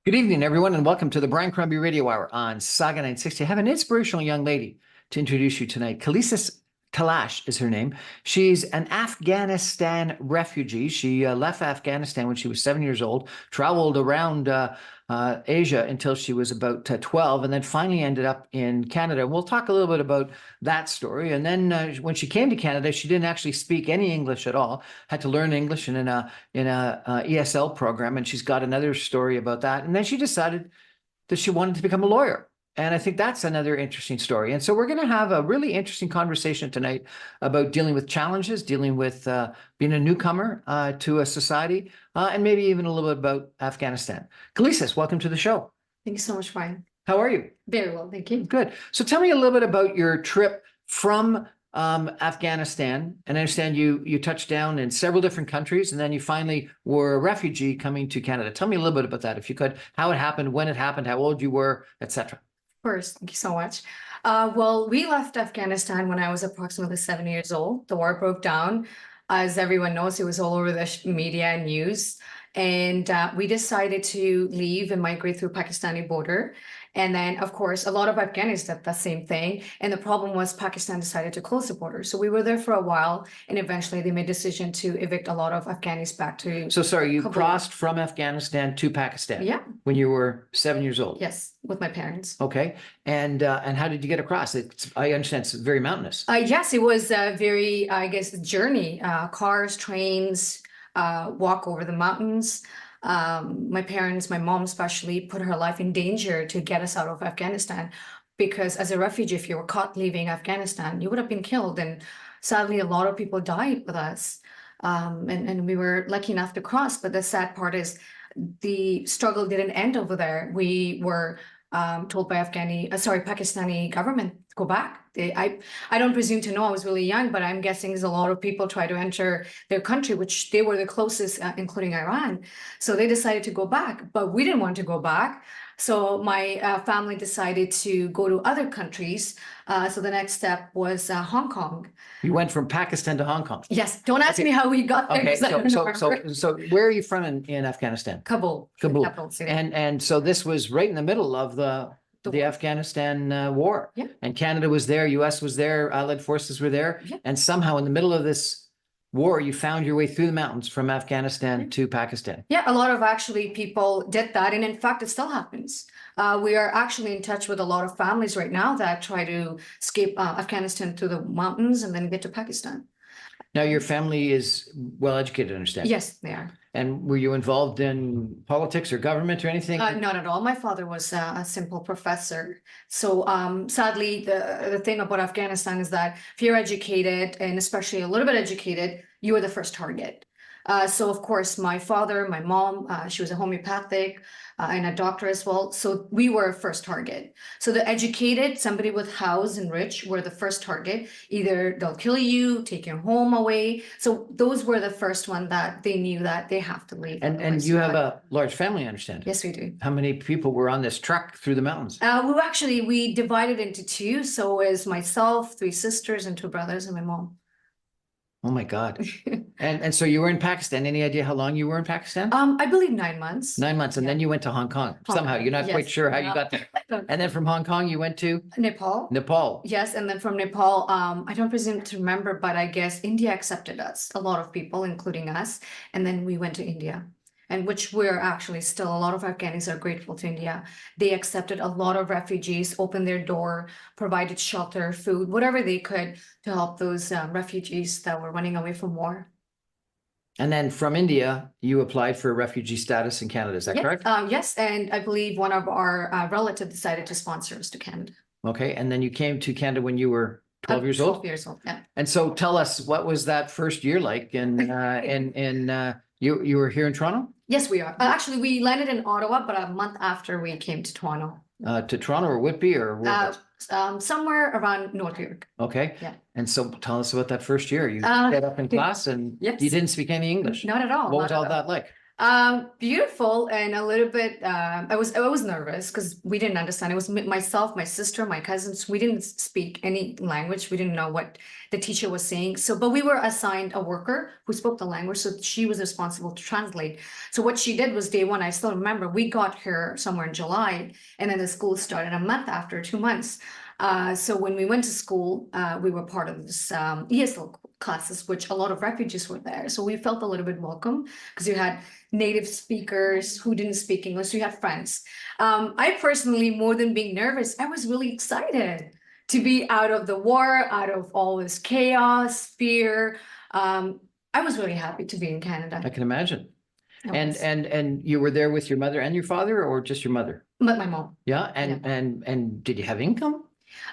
Good evening, everyone, and welcome to the Brian Crombie Radio Hour on Saga 960. I have an inspirational young lady to introduce you tonight. Caleesis Telesh is her name. She's an Afghanistan refugee. She left Afghanistan when she was 7 years old, traveled around Asia until she was about 12, and then finally ended up in Canada. We'll talk a little bit about that story. And then when she came to Canada, she didn't actually speak any English at all, had to learn English in a ESL program, and she's got another story about that. And then she decided that she wanted to become a lawyer. And I think that's another interesting story. And so we're going to have a really interesting conversation tonight about dealing with challenges, dealing with being a newcomer to a society, and maybe even a little bit about Afghanistan. Caleesis, welcome to the show. Thank you so much, Brian. How are you? Very well, thank you. Good. So tell me a little bit about your trip from Afghanistan. And I understand you touched down in several different countries, and then you finally were a refugee coming to Canada. Tell me a little bit about that, if you could, how it happened, when it happened, how old you were, etc. First, thank you so much. Well, we left Afghanistan when I was approximately 7 years old. The war broke down. As everyone knows, it was all over the media and news. And we decided to leave and migrate through Pakistani border. And then, of course, a lot of Afghanis did the same thing. And the problem was Pakistan decided to close the border. So we were there for a while, and eventually they made a decision to evict a lot of Afghanis back to So sorry, you Kabul. crossed from Afghanistan to Pakistan? Yeah. When you were 7 years old? Yes, with my parents. Okay. And how did you get across? I understand it's very mountainous. Yes, it was a very, I guess, journey. Cars, trains, walk over the mountains. My parents, my mom especially, put her life in danger to get us out of Afghanistan, because as a refugee, if you were caught leaving Afghanistan, you would have been killed. And sadly, a lot of people died with us. And we were lucky enough to cross. But the sad part is the struggle didn't end over there. We were told by Pakistani government, go back. I don't presume to know, I was really young, but I'm guessing there's a lot of people try to enter their country, which they were the closest, including Iran. So they decided to go back, but we didn't want to go back. So my family decided to go to other countries. So the next step was Hong Kong. You went from Pakistan to Hong Kong? Yes. Don't ask me how we got there. Okay, 'cause I don't remember. so where are you from in Afghanistan? Kabul. Kabul. Capital city. And so this was right in the middle of the war. Afghanistan war. Yeah. And Canada was there, US was there, Allied forces were there. Yeah. And somehow in the middle of this war, you found your way through the mountains from Afghanistan to Pakistan. Yeah, a lot of actually people did that. And in fact, it still happens. We are actually in touch with a lot of families right now that try to escape Afghanistan through the mountains and then get to Pakistan. Now, your family is well educated, I understand. Yes, they are. And were you involved in politics or government or anything? Not at all. My father was a simple professor. So sadly, the thing about Afghanistan is that if you're educated, and especially a little bit educated, you are the first target. So of course, my father, my mom, she was a homeopathic and a doctor as well. So we were first target. So the educated, somebody with house and rich were the first target. Either they'll kill you, take your home away. So those were the first one that they knew that they have to leave. And you have a large family, I understand. Yes, we do. How many people were on this trek through the mountains? We divided into two. So it was myself, 3 sisters, and 2 brothers, and my mom. Oh my God. And so you were in Pakistan. Any idea how long you were in Pakistan? I believe 9 months. 9 months. And then you went to Hong Kong. Somehow you're not quite sure how you got there. And then from Hong Kong, you went to Nepal. Nepal. Yes. And then from Nepal, I don't presume to remember, but I guess India accepted us, a lot of people, including us. And then we went to India. And which we're actually still, a lot of Afghanis are grateful to India. They accepted a lot of refugees, opened their door, provided shelter, food, whatever they could to help those refugees that were running away from war. And then from India, you applied for refugee status in Canada. Is that correct? Yes. And I believe one of our relatives decided to sponsor us to Canada. Okay. And then you came to Canada when you were 12 years old? 12 years old, yeah. And so tell us, what was that first year like? And you were here in Toronto? Yes, we are. Actually, we landed in Ottawa, but a month after we came to Toronto. To Toronto or Whitby or where? Somewhere around North York. Okay. Yeah. And so tell us about that first year. You get up in class and yes. you didn't speak any English. Not at all. What was all that like? Beautiful and a little bit. I was nervous because we didn't understand. It was myself, my sister, my cousins. We didn't speak any language. We didn't know what the teacher was saying. So, but we were assigned a worker who spoke the language, so she was responsible to translate. So what she did was day one. I still remember we got here somewhere in July, and then the school started a month after, 2 months. So when we went to school, we were part of this ESL classes, which a lot of refugees were there. So we felt a little bit welcome because you had native speakers who didn't speak English. So you had friends. I personally, more than being nervous, I was really excited to be out of the war, out of all this chaos, fear. I was really happy to be in Canada. I can imagine. I And was. and you were there with your mother and your father, or just your mother? But my mom. Yeah. And did you have income?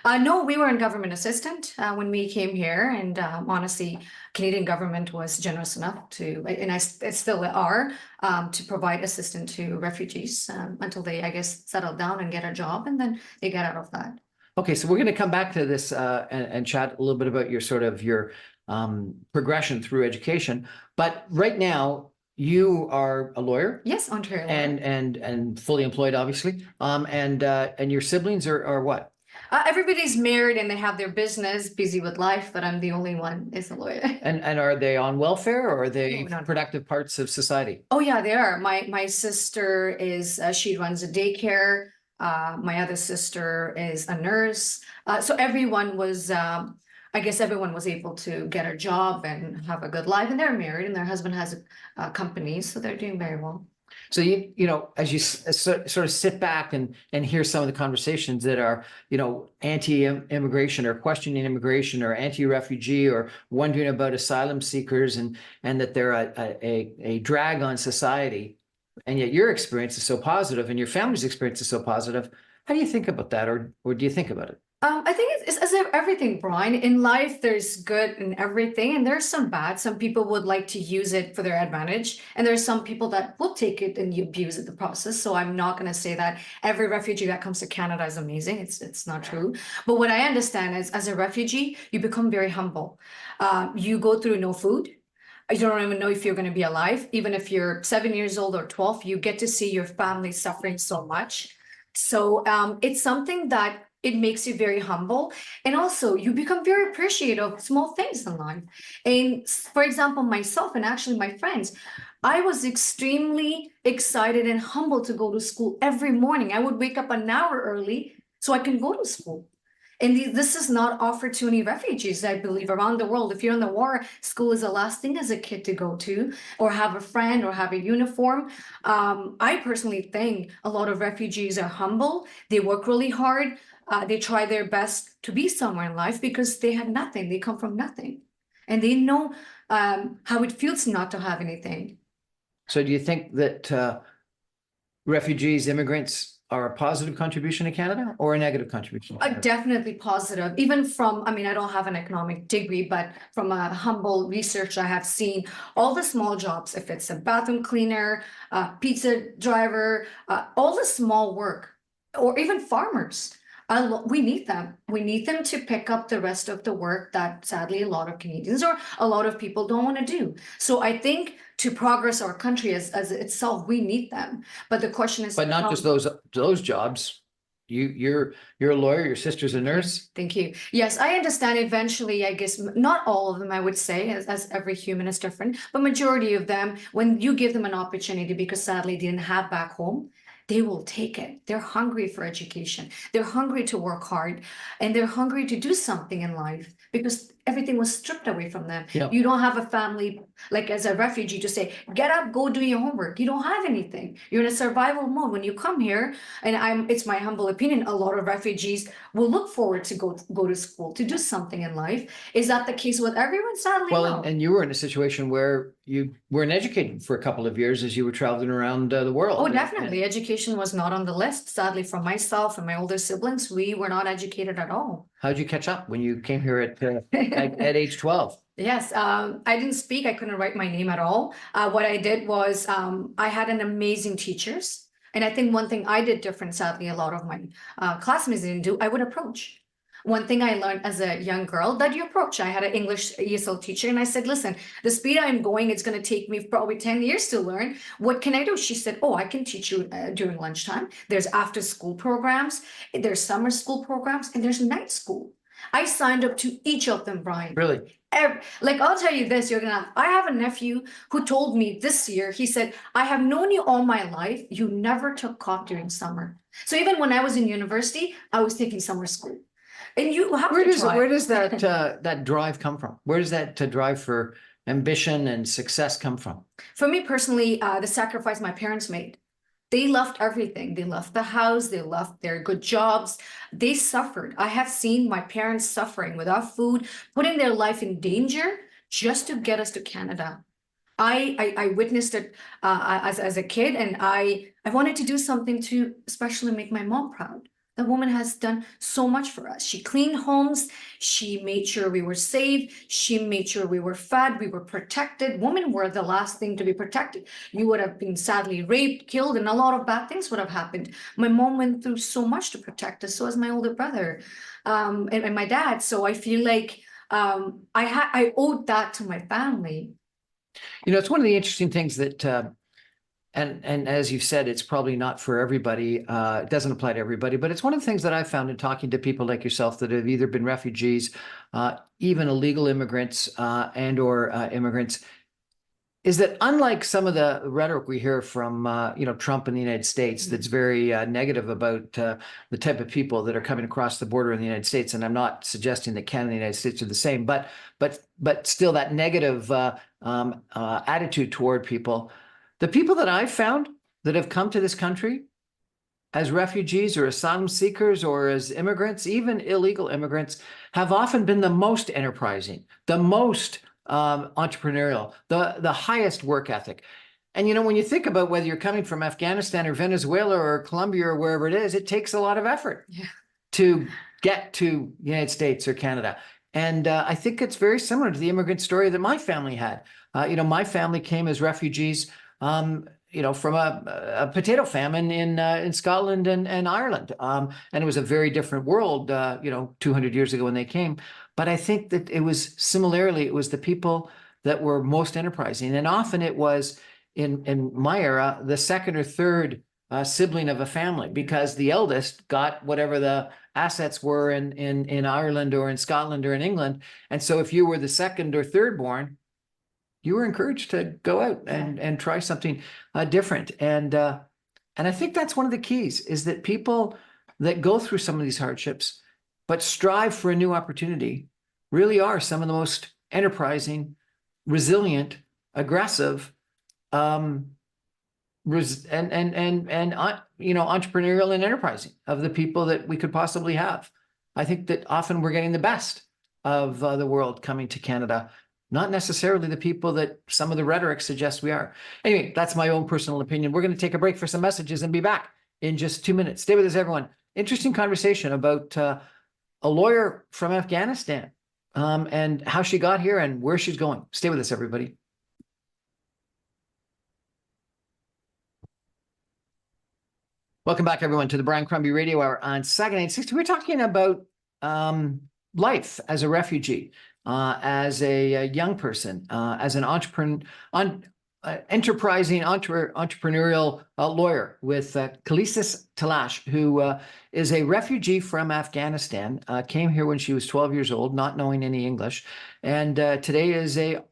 No, we were in government assistant when we came here, and honestly, Canadian government was generous enough to, and it still are, to provide assistance to refugees until they, I guess, settle down and get a job, and then they get out of that. Okay, so we're going to come back to this and chat a little bit about your sort of your progression through education. But right now, you are a lawyer Yes, Ontario. and fully employed, obviously. And your siblings are what? Everybody's married and they have their business, busy with life, but I'm the only one is a lawyer. And are they on welfare, or are they No, no. productive parts of society? Oh yeah, they are. My sister is she runs a daycare. My other sister is a nurse. So everyone was I guess everyone was able to get a job and have a good life, and they're married, and their husband has a company, so they're doing very well. So you know, as you sort of sit back and hear some of the conversations that are, you know, anti-immigration or questioning immigration or anti-refugee or wondering about asylum seekers and that they're a drag on society, and yet your experience is so positive and your family's experience is so positive. How do you think about that, or do you think about it? I think it's as everything, Brian. In life, there's good in everything, and there's some bad. Some people would like to use it for their advantage, and there's some people that will take it and you abuse it, the process. So I'm not going to say that every refugee that comes to Canada is amazing. It's not true. But what I understand is, as a refugee, you become very humble. You go through no food. You don't even know if you're going to be alive. Even if you're 7 years old or 12, you get to see your family suffering so much. So it's something that it makes you very humble, and also you become very appreciative of small things in life. And for example, myself and actually my friends, I was extremely excited and humble to go to school every morning. I would wake up an hour early so I can go to school. And this is not offered to any refugees, I believe, around the world. If you're in the war, school is the last thing as a kid to go to, or have a friend, or have a uniform. I personally think a lot of refugees are humble. They work really hard. They try their best to be somewhere in life because they have nothing. They come from nothing. And they know how it feels not to have anything. So do you think that refugees, immigrants are a positive contribution to Canada or a negative contribution to Canada? Definitely positive. Even from, I mean, I don't have an economic degree, but from a humble research I have seen, all the small jobs, if it's a bathroom cleaner, pizza driver, all the small work, or even farmers, we need them. We need them to pick up the rest of the work that sadly a lot of Canadians or a lot of people don't want to do. So I think to progress our country as itself, we need them. But the question is, But not just those jobs. You're a lawyer, your sister's a nurse. Thank you. Yes, I understand eventually, I guess, not all of them, I would say, as every human is different, but majority of them, when you give them an opportunity, because sadly they didn't have back home, they will take it. They're hungry for education. They're hungry to work hard, and they're hungry to do something in life because everything was stripped away from them. Yep. You don't have a family, like as a refugee, to say, get up, go do your homework. You don't have anything. You're in a survival mode. When you come here, and it's my humble opinion, a lot of refugees will look forward to go to school, to do something in life. Is that the case with everyone? Sadly, Well, no. and you were in a situation where you weren't educated for a couple of years as you were traveling around the world. Oh, definitely. Education was not on the list. Sadly, for myself and my older siblings, we were not educated at all. How'd you catch up when you came here at age 12? Yes, I didn't speak. I couldn't write my name at all. What I did was I had an amazing teachers. And I think one thing I did different, sadly, a lot of my classmates didn't do, I would approach. One thing I learned as a young girl, that you approach. I had an English ESL teacher, and I said, listen, the speed I'm going, it's going to take me probably 10 years to learn. What can I do? She said, oh, I can teach you during lunchtime. There's after school programs, there's summer school programs, and there's night school. I signed up to each of them, Brian. Really? Like, I'll tell you this, I have a nephew who told me this year, he said, I have known you all my life. You never took cough during summer. So even when I was in university, I was taking summer school. And you have Where to does try. where does that that drive come from? Where does that drive for ambition and success come from? For me personally, the sacrifice my parents made. They left everything. They left the house. They left their good jobs. They suffered. I have seen my parents suffering without food, putting their life in danger just to get us to Canada. I witnessed it as a kid, and I wanted to do something to especially make my mom proud. The woman has done so much for us. She cleaned homes. She made sure we were safe. She made sure we were fed. We were protected. Women were the last thing to be protected. You would have been sadly raped, killed, and a lot of bad things would have happened. My mom went through so much to protect us. So has my older brother, and my dad. So I feel like I owed that to my family. You know, it's one of the interesting things that, and as you've said, it's probably not for everybody. It doesn't apply to everybody, but it's one of the things that I've found in talking to people like yourself that have either been refugees, even illegal immigrants, and or immigrants, is that unlike some of the rhetoric we hear from Trump in the United States, that's very negative about the type of people that are coming across the border in the United States. And I'm not suggesting that Canada and the United States are the same, but still that negative attitude toward people. The people that I've found that have come to this country as refugees or asylum seekers or as immigrants, even illegal immigrants, have often been the most enterprising, the most entrepreneurial, the highest work ethic. And, when you think about whether you're coming from Afghanistan or Venezuela or Colombia or wherever it is, it takes a lot of effort to get to the United States or Canada. And I think it's very similar to the immigrant story that my family had. My family came as refugees, from a potato famine in Scotland and Ireland. And it was a very different world, 200 years ago when they came. But I think that it was the people that were most enterprising. And often it was, in my era, the second or third sibling of a family, because the eldest got whatever the assets were in Ireland or in Scotland or in England. And so if you were the second or third born, you were encouraged to go out and try something different. And I think that's one of the keys, is that people that go through some of these hardships but strive for a new opportunity really are some of the most enterprising, resilient, aggressive, entrepreneurial and enterprising of the people that we could possibly have. I think that often we're getting the best of the world coming to Canada, not necessarily the people that some of the rhetoric suggests we are. Anyway, that's my own personal opinion. We're going to take a break for some messages and be back in just 2 minutes. Stay with us, everyone. Interesting conversation about a lawyer from Afghanistan and how she got here and where she's going. Stay with us, everybody. Welcome back, everyone, to the Brian Crombie Radio Hour on Saturday Night 60. We're talking about life as a refugee, as a young person, as an enterprising entrepreneurial lawyer with Caleesis Telesh, who is a refugee from Afghanistan, came here when she was 12 years old, not knowing any English, and today is a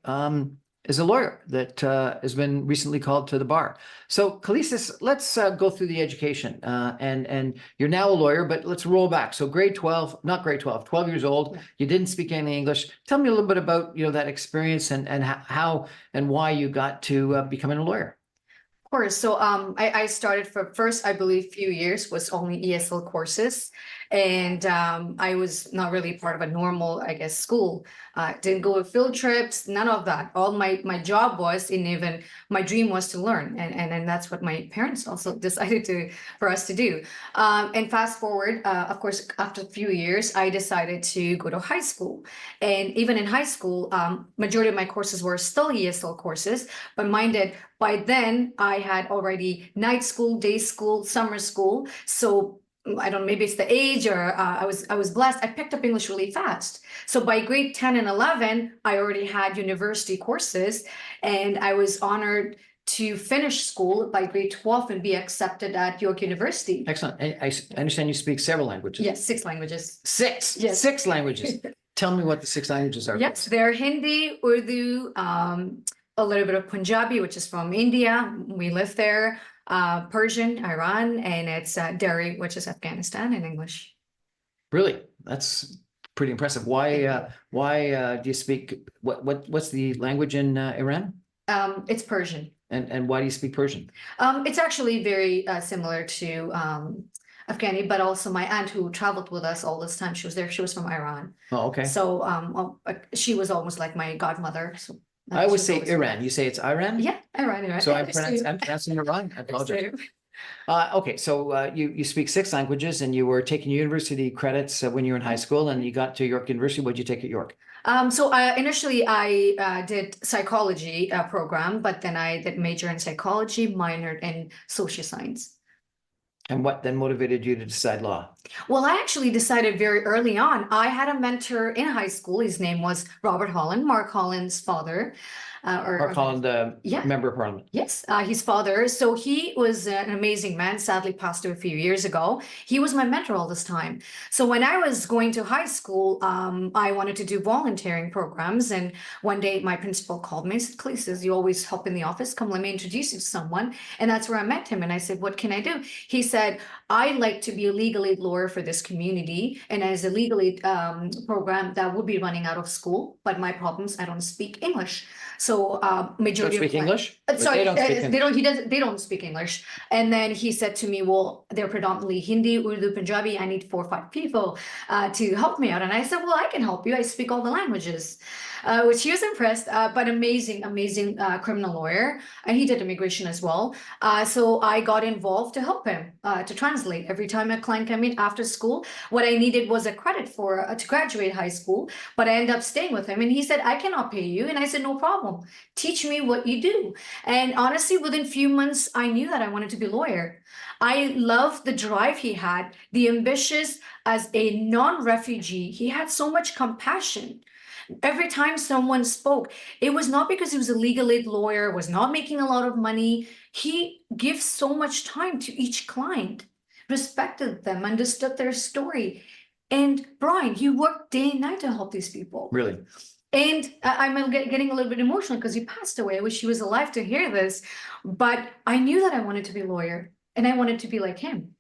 lawyer that has been recently called to the bar. So Caleesis, let's go through the education. And you're now a lawyer, but let's roll back. So grade 12, not grade 12, 12 years old, you didn't speak any English. Tell me a little bit about, that experience and how and why you got to becoming a lawyer. Of course. So I started for first, I believe, few years was only ESL courses. And I was not really part of a normal, I guess, school. Didn't go to field trips, none of that. All my job was, and even my dream was to learn. And that's what my parents also decided for us to do. And fast forward, of course, after a few years, I decided to go to high school. And even in high school, majority of my courses were still ESL courses, but mind that by then I had already night school, day school, summer school. So I don't know, maybe it's the age or I was blessed. I picked up English really fast. So by grade 10 and 11, I already had university courses, and I was honored to finish school by grade 12 and be accepted at York University. Excellent. And I understand you speak several languages. Yes, 6 languages. Six. Yes. 6 languages. Tell me what the 6 languages are. Yes, they're Hindi, Urdu, a little bit of Punjabi, which is from India. We live there. Persian, Iran, and it's Dari, which is Afghanistan in English. Really? That's pretty impressive. Why do you speak what's the language in Iran? It's Persian. And why do you speak Persian? It's actually very similar to Afghani, but also my aunt who traveled with us all this time, she was there. She was from Iran. Oh, okay. So she was almost like my godmother. So I always say Iran. You say it's Iran? Yeah, Iran. So I'm pronouncing it wrong. I apologize. Okay, so you speak 6 languages, and you were taking university credits when you were in high school, and you got to York University. What did you take at York? So initially I did psychology program, but then I did major in psychology, minored in social science. And what then motivated you to decide law? Well, I actually decided very early on. I had a mentor in high school. His name was Robert Holland, Mark Holland's father. Mark Holland, member of parliament. Yes, his father. So he was an amazing man, sadly passed away a few years ago. He was my mentor all this time. So when I was going to high school, I wanted to do volunteering programs. And one day my principal called me and said, Caleesis, you always help in the office. Come, let me introduce you to someone. And that's where I met him. And I said, what can I do? He said, I like to be a legal aid lawyer for this community. And as a legal aid program that would be running out of school. But my problems, I don't speak English. So majority don't speak English? Sorry, they don't speak English. they don't speak English. And then he said to me, well, they're predominantly Hindi, Urdu, Punjabi. I need 4 or 5 people to help me out. And I said, well, I can help you. I speak all the languages, which he was impressed, but amazing criminal lawyer. And he did immigration as well. So I got involved to help him to translate. Every time a client came in after school, what I needed was a credit for to graduate high school, but I ended up staying with him. And he said, I cannot pay you. And I said, no problem. Teach me what you do. And honestly, within few months, I knew that I wanted to be a lawyer. I loved the drive he had, the ambitious as a non-refugee. He had so much compassion. Every time someone spoke, it was not because he was a legal aid lawyer, was not making a lot of money. He gives so much time to each client, respected them, understood their story. And Brian, he worked day and night to help these people. Really? And I'm getting a little bit emotional because he passed away. I wish he was alive to hear this. But I knew that I wanted to be a lawyer, and I wanted to be like him.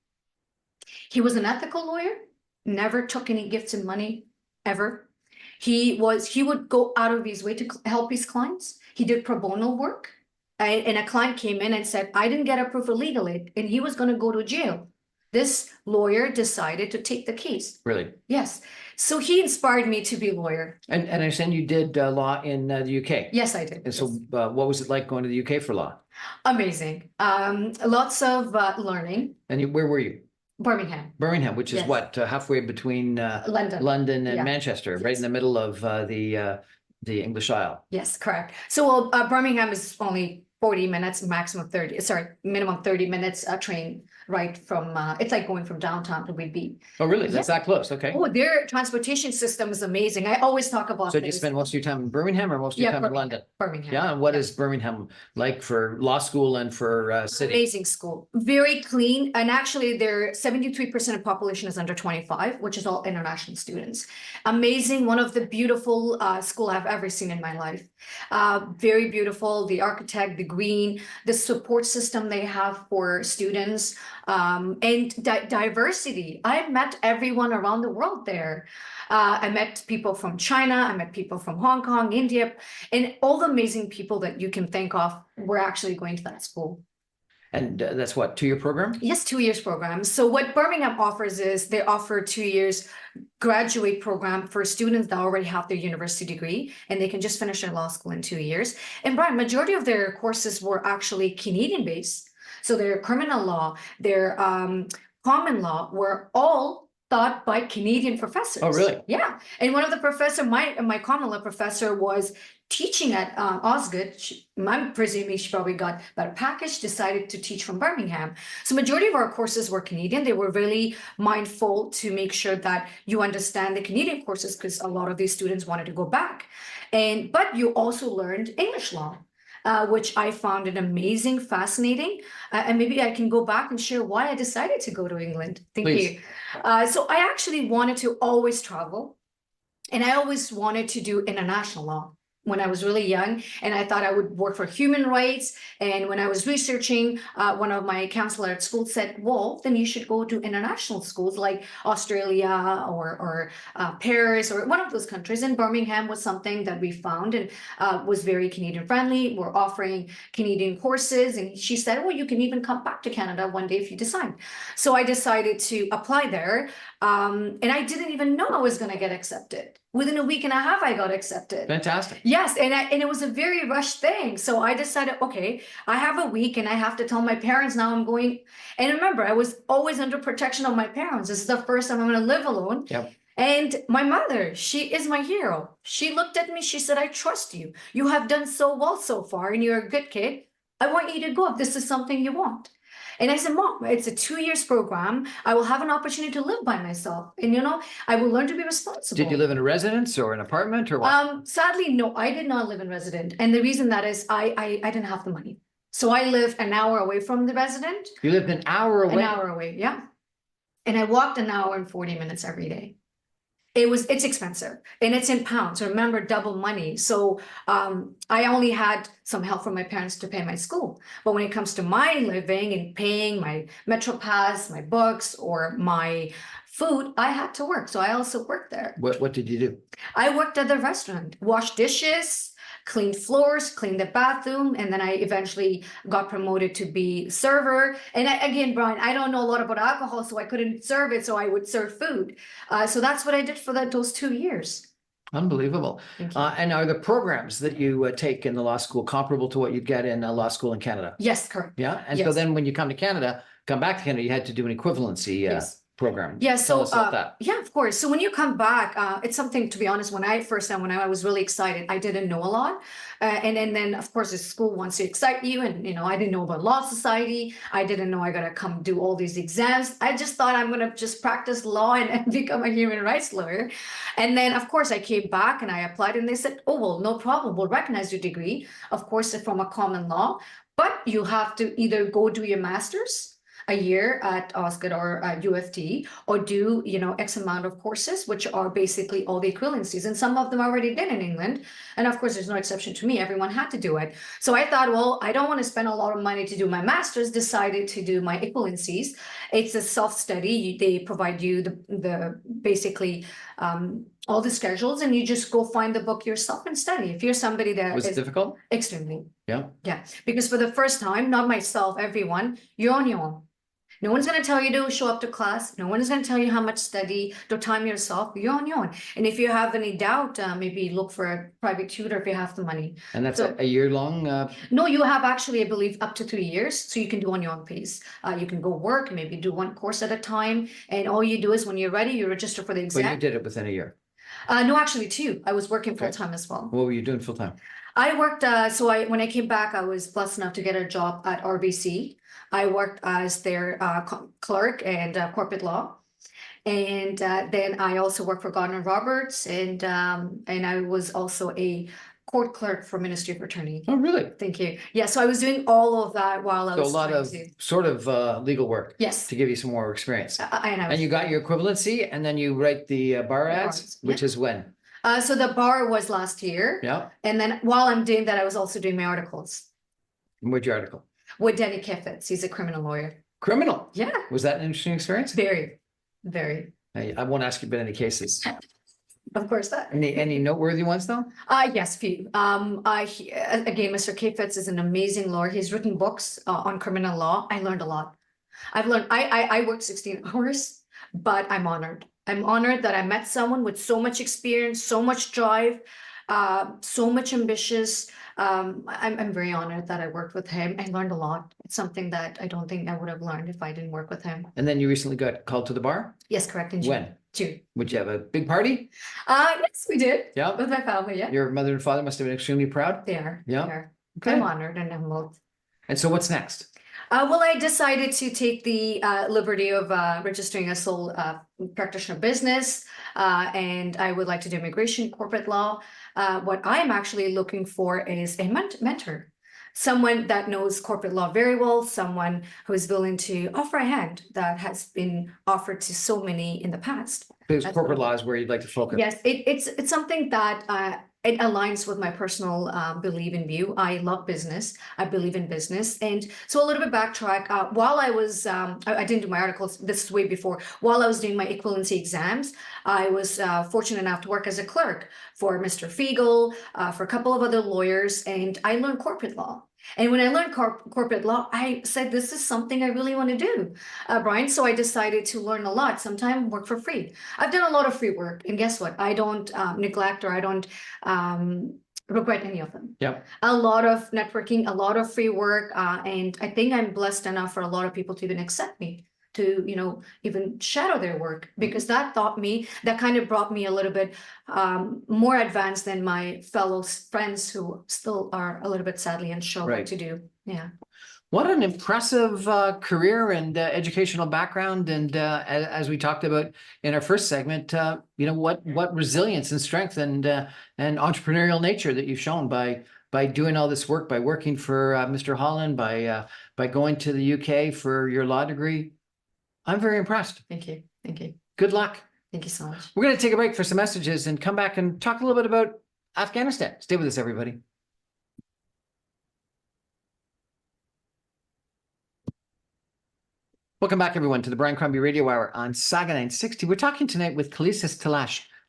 He was an ethical lawyer, never took any gifts and money, ever. He would go out of his way to help his clients. He did pro bono work. And a client came in and said, I didn't get approved for legal aid, and he was going to go to jail. This lawyer decided to take the case. Really? Yes. So he inspired me to be a lawyer. And I understand you did law in the UK. Yes, I did. And so what was it like going to the UK for law? Amazing. Lots of learning. And where were you? Birmingham. Birmingham, which is Yes. what, halfway between London and Yeah. Manchester, right Yes. in the middle of the English Isle. Yes, correct. So Birmingham is only 40 minutes, minimum 30 minutes train right from, it's like going from downtown to Whitby. Oh, really? That's that close? Okay. Oh, their transportation system is amazing. I always talk about So did you this. spend most of your time in Birmingham or most of your time in London? Birmingham. Yeah, and what is Birmingham like for law school and for city? Amazing school, very clean. And actually their 73% of population is under 25, which is all international students. Amazing, one of the beautiful school I've ever seen in my life. Very beautiful, the architect, the green, the support system they have for students, and diversity. I met everyone around the world there. I met people from China, I met people from Hong Kong, India, and all the amazing people that you can think of were actually going to that school. And that's what, 2-year program? Yes, 2 years program. So what Birmingham offers is they offer 2 years graduate program for students that already have their university degree, and they can just finish their law school in 2 years. And Brian, majority of their courses were actually Canadian based. So their criminal law, their common law were all taught by Canadian professors. Oh, really? Yeah. And one of the professor, my common law professor, was teaching at Osgoode. I'm presuming she probably got better package, decided to teach from Birmingham. So majority of our courses were Canadian. They were really mindful to make sure that you understand the Canadian courses, because a lot of these students wanted to go back. But you also learned English law. Which I found an amazing, fascinating, and maybe I can go back and share why I decided to go to England. Thank Please. you. So I actually wanted to always travel, and I always wanted to do international law when I was really young, and I thought I would work for human rights. And when I was researching, one of my counselor at school said, well, then you should go to international schools like Australia or Paris or one of those countries. And Birmingham was something that we found and was very Canadian friendly. We're offering Canadian courses. And she said, well, you can even come back to Canada one day if you decide. So I decided to apply there. And I didn't even know I was going to get accepted. Within a week and a half, I got accepted. Fantastic. Yes, and it was a very rushed thing. So I decided, okay, I have a week and I have to tell my parents now I'm going. And remember, I was always under protection of my parents. This is the first time I'm going to live alone. Yep. And my mother, she is my hero. She looked at me, she said, I trust you. You have done so well so far and you're a good kid. I want you to go if this is something you want. And I said, Mom, it's a 2 years program. I will have an opportunity to live by myself. And, I will learn to be responsible. Did you live in a residence or an apartment or what? Sadly, no, I did not live in resident. And the reason that is I didn't have the money. So I lived an hour away from the resident. You lived an hour away? An hour away, yeah. And I walked an hour and 40 minutes every day. It's expensive and it's in pounds. So remember, double money. So I only had some help from my parents to pay my school. But when it comes to my living and paying my Metro Pass, my books, or my food, I had to work. So I also worked there. What did you do? I worked at the restaurant, washed dishes, cleaned floors, cleaned the bathroom, and then I eventually got promoted to be server. And again, Brian, I don't know a lot about alcohol, so I couldn't serve it, so I would serve food. So that's what I did for those 2 years. Unbelievable. And are the programs that you take in the law school comparable to what you'd get in a law school in Canada? Yes, correct. Yeah. And so then when you come back to Canada, you had to do an equivalency program. Yeah, Tell us about that. Yeah, of course. So when you come back, it's something, to be honest, when I was really excited, I didn't know a lot. And then of course the school wants to excite you. And, I didn't know about Law Society. I didn't know I got to come do all these exams. I just thought I'm going to just practice law and become a human rights lawyer. And then of course I came back and I applied and they said, oh, well, no problem. We'll recognize your degree, of course, from a common law, but you have to either go do your master's a year at Osgoode or at UFT, or do, X amount of courses, which are basically all the equivalencies. And some of them already did in England. And of course, there's no exception to me. Everyone had to do it. So I thought, well, I don't want to spend a lot of money to do my master's, decided to do my equivalencies. It's a self-study. They provide you the basically all the schedules, and you just go find the book yourself and study. If you're somebody that Was it difficult? Extremely. Yeah. Yeah. Because for the first time, not myself, everyone, you're on your own. No one's going to tell you to show up to class. No one is going to tell you how much study, to time yourself. You're on your own. And if you have any doubt, maybe look for a private tutor if you have the money. And that's a year long? No, you have actually, I believe, up to 3 years. So you can do on your own pace. You can go work, maybe do one course at a time. And all you do is when you're ready, you register for the exam. But you did it within a year? No, actually 2. I was working full time as well. What were you doing full time? I worked, when I came back, I was blessed enough to get a job at RBC. I worked as their clerk and corporate law. And then I also worked for Gardner Roberts, and I was also a court clerk for Ministry of Attorney. Oh, really? Thank you. Yeah, so I was doing all of that while I was a lot of sort of legal work. Yes. To give you some more experience. And you got your equivalency, and then you write the bar ads, which is when? So the bar was last year. Yeah. And then while I'm doing that, I was also doing my articles. And what's your article? With Denny Keffitz. He's a criminal lawyer. Criminal? Yeah. Was that an interesting experience? Very, very. I won't ask you about any cases. Of course not. Any noteworthy ones though? Yes, few. Again, Mr. Keffitz is an amazing lawyer. He's written books on criminal law. I learned a lot. I worked 16 hours, but I'm honored. I'm honored that I met someone with so much experience, so much drive, So much ambitious. I'm very honored that I worked with him. I learned a lot. It's something that I don't think I would have learned if I didn't work with him. And then you recently got called to the bar? Yes, correct. In June. When? June. Would you have a big party? Yes, we did. Yeah. With my family, yeah. Your mother and father must have been extremely proud? They are. Yeah. They are. Okay. I'm honored and humbled. And so what's next? Well, I decided to take the liberty of registering a sole practitioner business, and I would like to do immigration, corporate law. What I'm actually looking for is a mentor, someone that knows corporate law very well, someone who is willing to offer a hand that has been offered to so many in the past. Because corporate law is where you'd like to focus. Yes, it's something that it aligns with my personal belief and view. I love business. I believe in business. And so a little bit backtrack. While I was, I didn't do my articles, this is way before, while I was doing my equivalency exams, I was fortunate enough to work as a clerk for Mr. Fiegel, for a couple of other lawyers, and I learned corporate law. And when I learned corporate law, I said, this is something I really want to do, Brian. So I decided to learn a lot, sometimes work for free. I've done a lot of free work, and guess what? I don't neglect, or I don't regret any of them. Yep. A lot of networking, a lot of free work, and I think I'm blessed enough for a lot of people to even accept me, to, you know, even shadow their work, because that kind of brought me a little bit more advanced than my fellow friends who still are a little bit sadly unsure what to do. Yeah. What an impressive career and educational background. And as we talked about in our first segment, you know, what resilience and strength and entrepreneurial nature that you've shown by doing all this work, by working for Mr. Holland, by going to the UK for your law degree. I'm very impressed. Thank you. Thank you. Good luck. Thank you so much. We're going to take a break for some messages and come back and talk a little bit about Afghanistan. Stay with us, everybody. Welcome back, everyone, to the Brian Crombie Radio Hour on Saga 960. We're talking tonight with Caleesis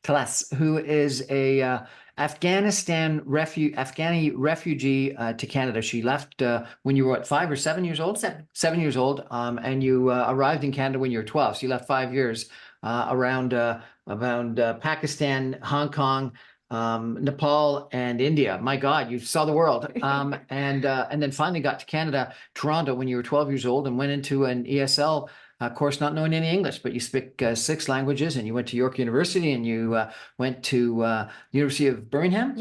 Telesh, who is a Afghani refugee to Canada. She left when you were, what, 5 or 7 years old? 7. 7 years old, and you arrived in Canada when you were 12. So you left 5 years around Pakistan, Hong Kong, Nepal, and India. My God, you saw the world. And then finally got to Canada, Toronto, when you were 12 years old, and went into an ESL course, not knowing any English, but you speak 6 languages, and you went to York University, and you went to University of Birmingham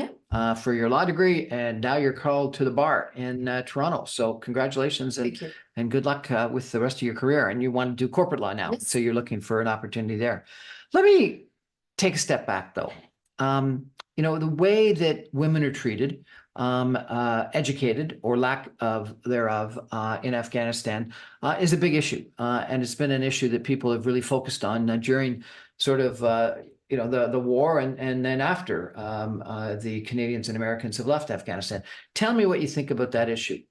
for your law degree, and now you're called to the bar in Toronto. So congratulations and good luck with the rest of your career. And you want to do corporate law now, so you're looking for an opportunity there. Let me take a step back, though. You know, the way that women are treated, educated or lack of thereof in Afghanistan is a big issue. And it's been an issue that people have really focused on during sort of, you know, the war and then after the Canadians and Americans have left Afghanistan. Tell me what you think about that issue.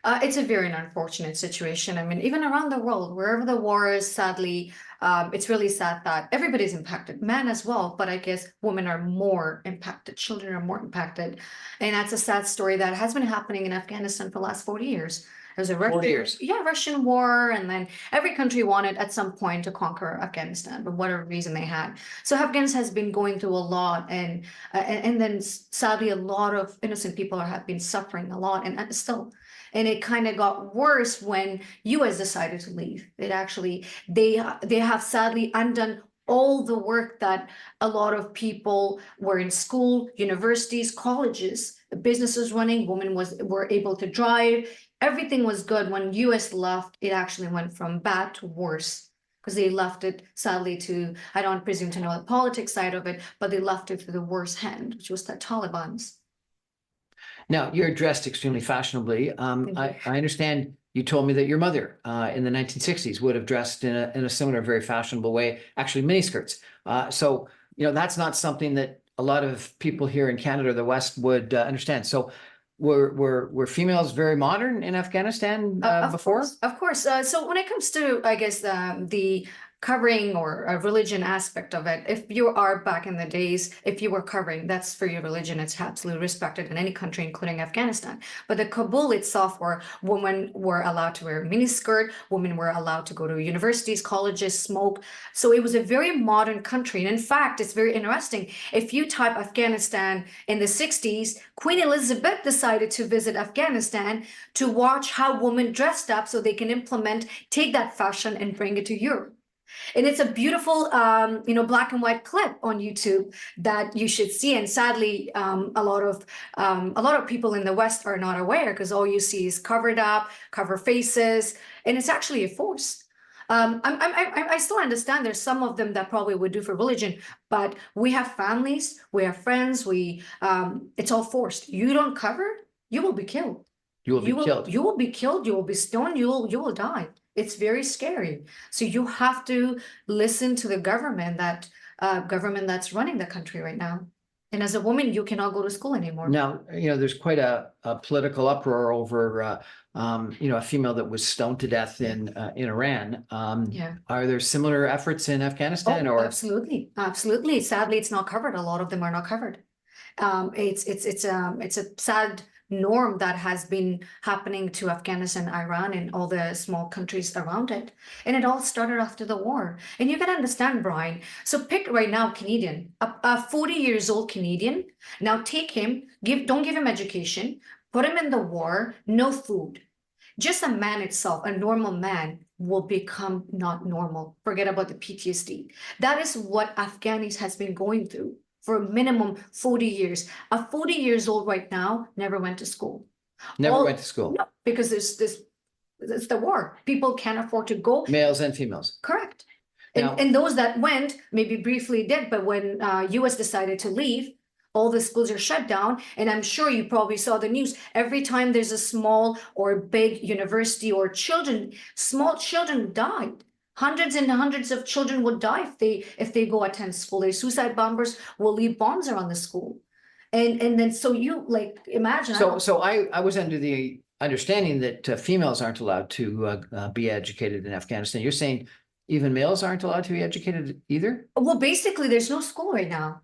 It's a very unfortunate situation. I mean, even around the world, wherever the war is, sadly, it's really sad that everybody's impacted, men as well, but I guess women are more impacted, children are more impacted. And that's a sad story that has been happening in Afghanistan for the last 40 years. There's a Russian war, and then every country wanted at some point to conquer Afghanistan, but whatever reason they had. So Afghanistan has been going through a lot, and then sadly a lot of innocent people have been suffering a lot, and still. And it kind of got worse when US decided to leave. It actually, they have sadly undone all the work that a lot of people were in school, universities, colleges, businesses running, women were able to drive. Everything was good. When US left, it actually went from bad to worse, because they left it sadly to, I don't presume to know the politics side of it, but they left it to the worst hand, which was the Taliban's. Now, you're dressed extremely fashionably. I understand you told me that your mother in the 1960s would have dressed in a similar, very fashionable way, actually miniskirts. So, you know, that's not something that a lot of people here in Canada or the West would understand. So were females very modern in Afghanistan before? Of course. So when it comes to, I guess, the covering or a religion aspect of it. If you are back in the days, if you were covering, that's for your religion. It's absolutely respected in any country, including Afghanistan. But the Kabul itself, where women were allowed to wear a miniskirt, women were allowed to go to universities, colleges, smoke. So it was a very modern country. And in fact, it's very interesting. If you type Afghanistan in the 60s, Queen Elizabeth decided to visit Afghanistan to watch how women dressed up so they can take that fashion and bring it to Europe. And it's a beautiful, black and white clip on YouTube that you should see. And sadly, a lot of people in the West are not aware because all you see is covered up, cover faces, and it's actually a force. I still understand there's some of them that probably would do for religion, but we have families, we have friends, it's all forced. You don't cover, you will be killed. You will be killed. You will be killed. You will be stoned. You will die. It's very scary. So you have to listen to the government that's running the country right now. And as a woman, you cannot go to school anymore. Now, there's quite a political uproar over, a female that was stoned to death in Iran. Yeah. Are there similar efforts in Afghanistan? Oh, absolutely, absolutely. Sadly, it's not covered. A lot of them are not covered. It's a sad norm that has been happening to Afghanistan, Iran, and all the small countries around it. And it all started after the war. And you can understand, Brian. So pick right now Canadian, a 40 years old Canadian. Now take him, don't give him education, put him in the war, no food. Just a man itself, a normal man, will become not normal. Forget about the PTSD. That is what Afghanis has been going through for a minimum 40 years. A 40 years old right now never went to school. Never went to school. No, because it's the war. People can't afford to go. Males and females. Correct. Now, and those that went maybe briefly did, but when US decided to leave, all the schools are shut down. And I'm sure you probably saw the news. Every time there's a small or big university or small children died. Hundreds and hundreds of children would die if they go attend school. Their suicide bombers will leave bombs around the school. And then so you imagine. So I was under the understanding that females aren't allowed to be educated in Afghanistan. You're saying even males aren't allowed to be educated either? Well, basically, there's no school right now.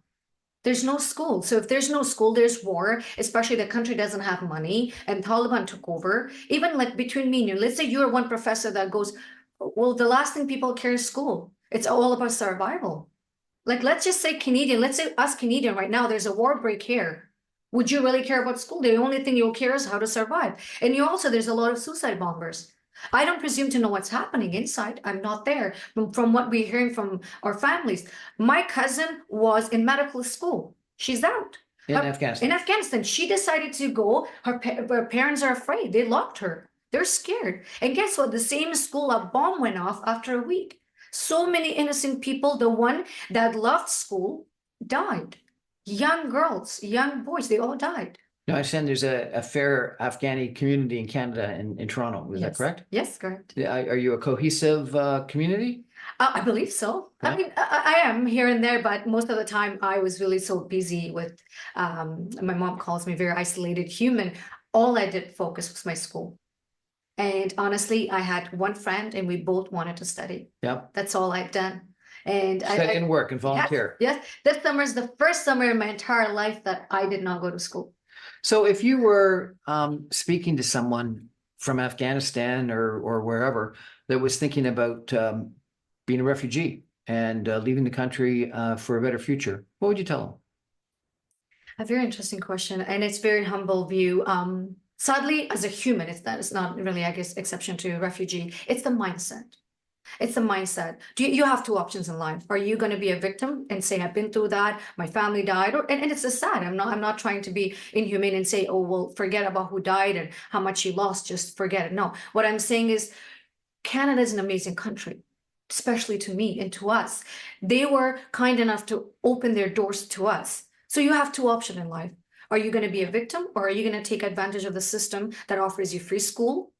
There's no school. So if there's no school, there's war, especially the country doesn't have money and Taliban took over. Even between me and you, let's say you're one professor that goes, well, the last thing people care is school. It's all about survival. Let's just say Canadian, let's say us Canadian right now, there's a war break here. Would you really care about school? The only thing you'll care is how to survive. And there's a lot of suicide bombers. I don't presume to know what's happening inside. I'm not there. From what we're hearing from our families, my cousin was in medical school. She's out. In Afghanistan. In Afghanistan. She decided to go. Her parents are afraid. They locked her. They're scared. And guess what? The same school, a bomb went off after a week. So many innocent people, the one that loved school, died. Young girls, young boys, they all died. No, I understand there's a fair Afghani community in Canada, in Toronto. Is that correct? Yes, correct. Are you a cohesive community? I believe so. Yeah. I mean, I am here and there, but most of the time I was really so busy with, my mom calls me a very isolated human. All I did focus was my school. And honestly, I had one friend and we both wanted to study. Yep. That's all I've done. And study and work and volunteer. Yes. This summer is the first summer in my entire life that I did not go to school. So if you were speaking to someone from Afghanistan or wherever that was thinking about being a refugee and leaving the country for a better future, what would you tell them? A very interesting question. And it's very humble view. Sadly, as a human, it's not really, I guess, exception to refugee. It's the mindset. It's the mindset. You have two options in life. Are you going to be a victim and say, I've been through that, my family died, and it's a sad. I'm not trying to be inhumane and say, oh, well, forget about who died and how much you lost, just forget it. No, what I'm saying is Canada is an amazing country, especially to me and to us. They were kind enough to open their doors to us. So you have two options in life. Are you going to be a victim, or are you going to take advantage of the system that offers you free school,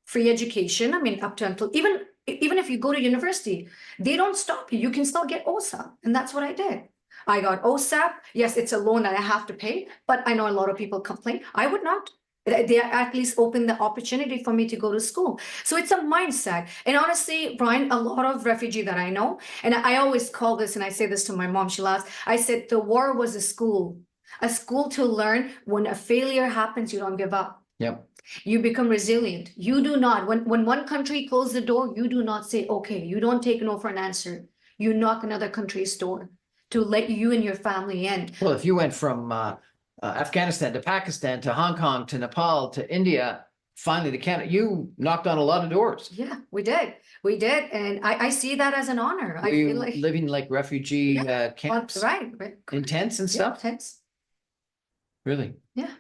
free education? I mean, up to until even if you go to university, they don't stop you. You can still get OSAP. And that's what I did. I got OSAP. Yes, it's a loan that I have to pay, but I know a lot of people complain. I would not. They at least open the opportunity for me to go to school. So it's a mindset. And honestly, Brian, a lot of refugee that I know, and I always call this, and I say this to my mom, she laughs. I said, the war was a school to learn when a failure happens, you don't give up. Yep. You become resilient. You do not, when one country closes the door, you do not say, okay, you don't take no for an answer. You knock another country's door to let you and your family in. Well, if you went from Afghanistan to Pakistan to Hong Kong to Nepal to India, finally to Canada, you knocked on a lot of doors. Yeah, we did. We did. And I see that as an honor. Were I you feel like living like refugee camps right. in tents and Yeah, stuff? thanks. Really? Yeah.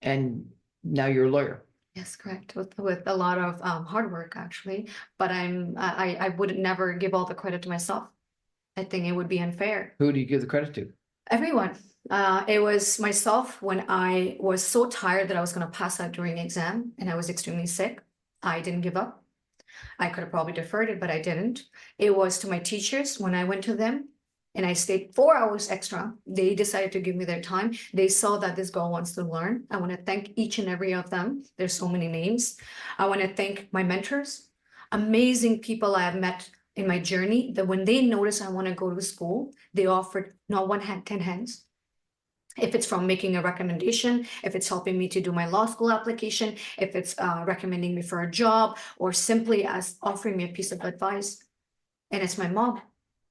And now you're a lawyer. Yes, correct. With a lot of hard work actually. But I would never give all the credit to myself. I think it would be unfair. Who do you give the credit to? Everyone. It was myself when I was so tired that I was going to pass out during exam and I was extremely sick. I didn't give up. I could have probably deferred it, but I didn't. It was to my teachers when I went to them and I stayed 4 hours extra. They decided to give me their time. They saw that this girl wants to learn. I want to thank each and every of them. There's so many names. I want to thank my mentors, amazing people I have met in my journey that when they notice I want to go to school, they offered not one hand, 10 hands. If it's from making a recommendation, if it's helping me to do my law school application, if it's recommending me for a job, or simply as offering me a piece of advice. And it's my mom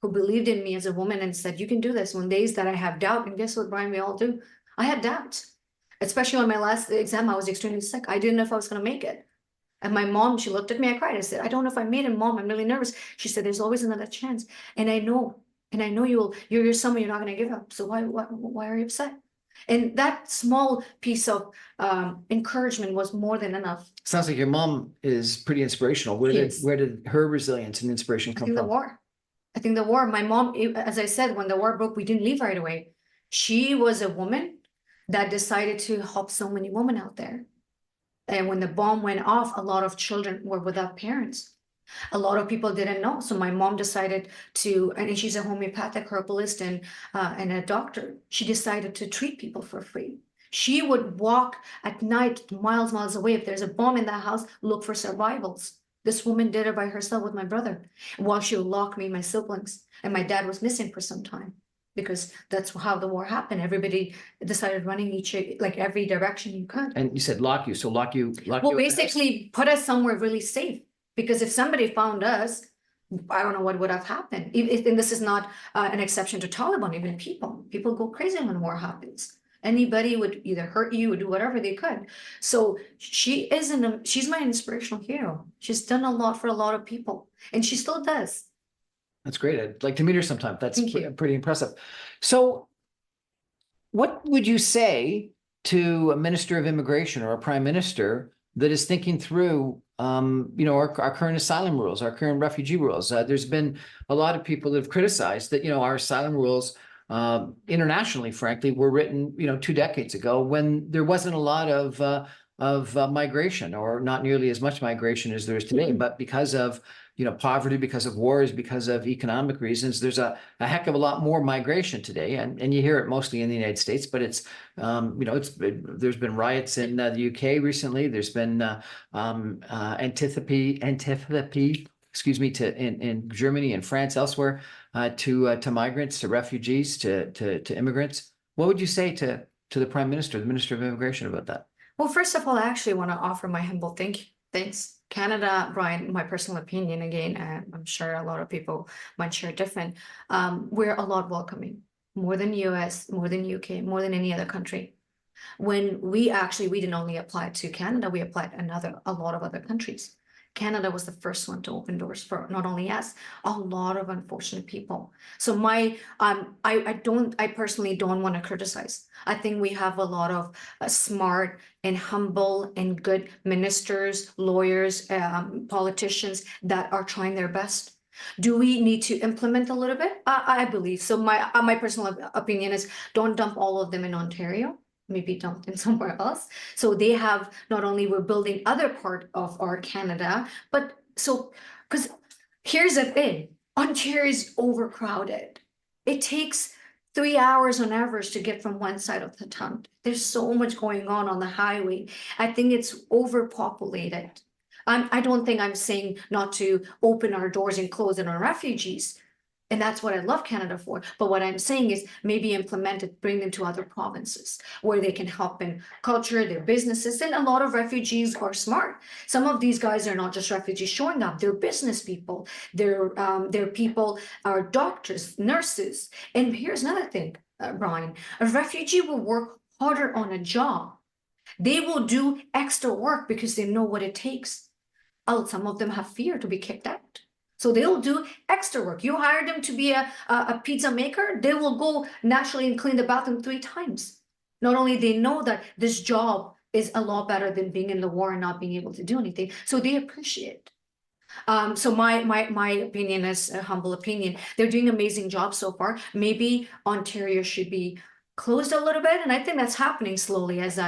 who believed in me as a woman and said, you can do this. On days that I have doubt, and guess what, Brian, we all do. I had doubts, especially on my last exam. I was extremely sick. I didn't know if I was going to make it. And my mom, she looked at me, I cried. I said, I don't know if I made it, Mom. I'm really nervous. She said, there's always another chance. And I know you're someone you're not going to give up. So why are you upset? And that small piece of encouragement was more than enough. Sounds like your mom is pretty inspirational. Where did her resilience and inspiration I come think the from? war. I think the war, my mom, as I said, when the war broke, we didn't leave right away. She was a woman that decided to help so many women out there. And when the bomb went off, a lot of children were without parents. A lot of people didn't know. So my mom decided to, and she's a homeopathic herbalist and a doctor. She decided to treat people for free. She would walk at night miles away. If there's a bomb in the house, look for survivals. This woman did it by herself with my brother while she would lock me and my siblings. And my dad was missing for some time because that's how the war happened. Everybody decided running like every direction you could. And you said lock you, so lock you. Well, basically put us somewhere really safe. Because if somebody found us, I don't know what would have happened. And this is not an exception to Taliban, even people go crazy when war happens. Anybody would either hurt you or do whatever they could. So she's my inspirational hero. She's done a lot for a lot of people and she still does. That's great. I'd like to meet her sometime. That's pretty impressive. So what would you say to a minister of immigration or a prime minister that is thinking through our current asylum rules, our current refugee rules? There's been a lot of people that have criticized that, our asylum rules internationally, frankly, were written, 2 decades ago when there wasn't a lot of migration, or not nearly as much migration as there is today. But because of poverty, because of wars, because of economic reasons, there's a heck of a lot more migration today, and you hear it mostly in the United States. But it's there's been riots in the UK recently. There's been antipathy, in Germany and France, elsewhere, to migrants, to refugees, to immigrants. What would you say to the Prime Minister, the Minister of Immigration, about that? Well, first of all, I actually want to offer my humble thanks. Canada, Brian, my personal opinion, again, I'm sure a lot of people might share different. We're a lot welcoming, more than US, more than UK, more than any other country. When we didn't only apply to Canada, we applied a lot of other countries. Canada was the first one to open doors for not only us, a lot of unfortunate people. So I personally don't want to criticize. I think we have a lot of smart and humble and good ministers, lawyers, politicians that are trying their best. Do we need to implement a little bit? I believe so. My personal opinion is don't dump all of them in Ontario. Maybe dumped in somewhere else. So they have, not only we're building other part of our Canada, but because here's the thing, Ontario is overcrowded. It takes 3 hours on average to get from one side of the town. There's so much going on the highway. I think it's overpopulated. I don't think I'm saying not to open our doors and close it on refugees. And that's what I love Canada for. But what I'm saying is maybe implement it, bring them to other provinces where they can help in culture, their businesses. And a lot of refugees are smart. Some of these guys are not just refugees showing up, they're business people. They're people are doctors, nurses. And here's another thing, Brian, a refugee will work harder on a job. They will do extra work because they know what it takes. Oh, some of them have fear to be kicked out. So they'll do extra work. You hire them to be a pizza maker, they will go naturally and clean the bathroom 3 times. Not only they know that this job is a lot better than being in the war and not being able to do anything, so they appreciate. So my opinion is a humble opinion. They're doing amazing job so far. Maybe Ontario should be closed a little bit, and I think that's happening slowly as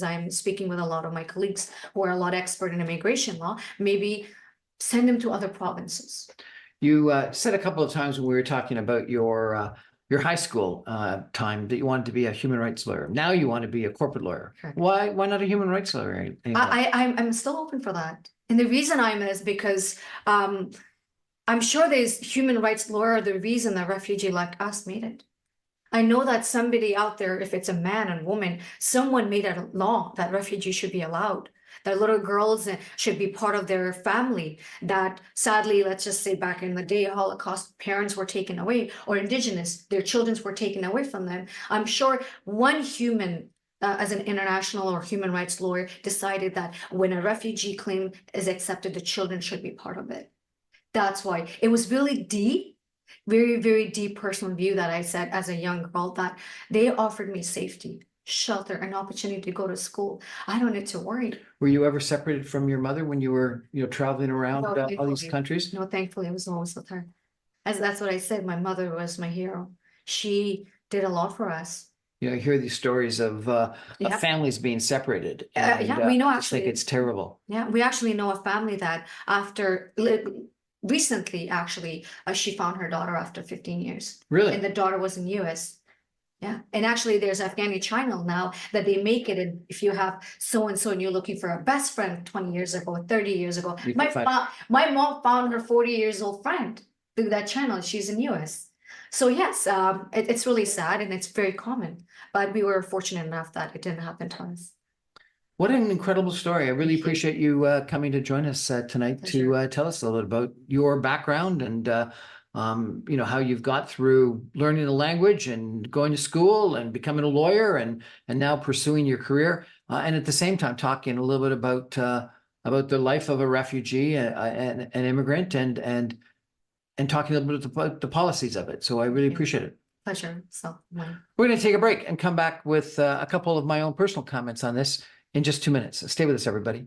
I'm speaking with a lot of my colleagues who are a lot expert in immigration law. Maybe send them to other provinces. You said a couple of times when we were talking about your high school time that you wanted to be a human rights lawyer. Now you want to be a corporate lawyer. Correct. Why not a human rights lawyer anymore? I'm still open for that. And the reason I'm is because I'm sure there's human rights lawyer, the reason that refugee like us made it. I know that somebody out there, if it's a man and woman, someone made a law that refugees should be allowed, that little girls should be part of their family, that sadly, let's just say back in the day, Holocaust, parents were taken away, or Indigenous, their children were taken away from them. I'm sure one human as an international or human rights lawyer decided that when a refugee claim is accepted, the children should be part of it. That's why it was really deep, very, very deep personal view that I said as a young girl, that they offered me safety, shelter, an opportunity to go to school. I don't need to worry. Were you ever separated from your mother when you were, traveling around No, all these thankfully. countries? No, thankfully, I was always with her. As that's what I said. My mother was my hero. She did a lot for us. You hear these stories of Yeah. families being separated. Yeah, we know I just think actually. it's terrible. Yeah, we actually know a family that recently, actually, she found her daughter after 15 years. Really? And the daughter was in US. Yeah, and actually there's Afghani channel now that they make it, and if you have so-and-so and you're looking for a best friend 20 years ago, 30 years ago, You can find- my mom found her 40 years old friend through that channel. She's in US. So yes, it's really sad and it's very common, but we were fortunate enough that it didn't happen to us. What an incredible story. I really Thank you. appreciate you coming to join us tonight to tell us a little bit about your background and how you've got through learning the language and going to school and becoming a lawyer and now pursuing your career, and at the same time talking a little bit about the life of a refugee and an immigrant and talking a little bit about the policies of it. So I really appreciate it. Pleasure. So We're going to take a break and come back with a couple of my own personal comments on this in just 2 minutes. Stay with us, everybody.